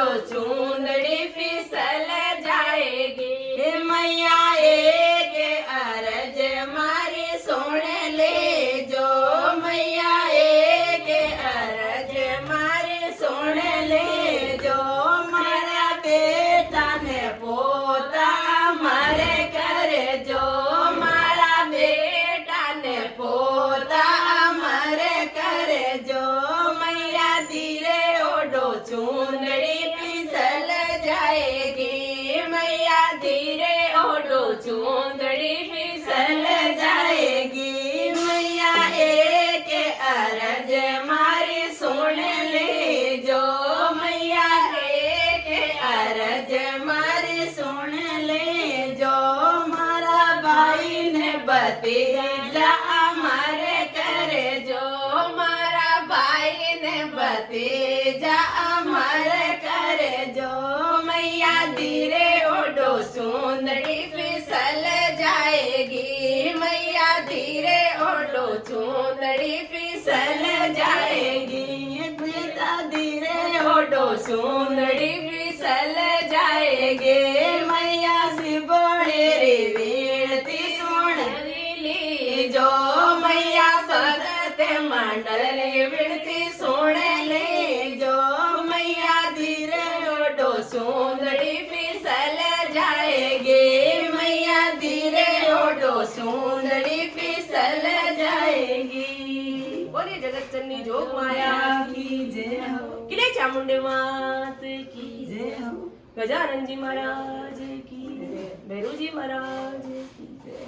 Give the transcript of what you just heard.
ओढ़ो चूंदड़ी फिसल जाएगी। मैया एक अरज मारी सुन ले जो, मैया एक अरज मारी सुन ले जो, मारा बेटा ने पोता मारे करे जो, मारा बेटा ने पोता मारे करे जो, मैया धीरे ओढ़ो चूंदड़ी फिसल जाएगी। मैया धीरे ओढ़ो चूंदड़ी फिसल जाएगी। मैया एक अरज मारी सुन ले जो, मैया एक अरज मारी सुन ले जो, मारा भाई ने भतीजा मारे करे जो, मारा भाई ने भतीजा मारे करे जो, मैया धीरे ओढ़ो चूंदड़ी फिसल जाएगी। मैया धीरे ओढ़ो चूंदड़ी फिसल जाएगी। बेटा धीरे ओढ़ो चूंदड़ी फिसल जाएगी। मैया सिबोड़े रे वेणती सुन ली जो, मैया सदत मंडल रे विनती सुन ले जो, मैया धीरे ओढ़ो चूंदड़ी फिसल जाएगी। मैया धीरे ओढ़ो चूंदड़ी फिसल जाएगी। बोलिए जगत जननी जोग माया की जय हो, किले चामुंडे मात की जय हो, गजानन जी महाराज की जय, भैरू जी महाराज की जय।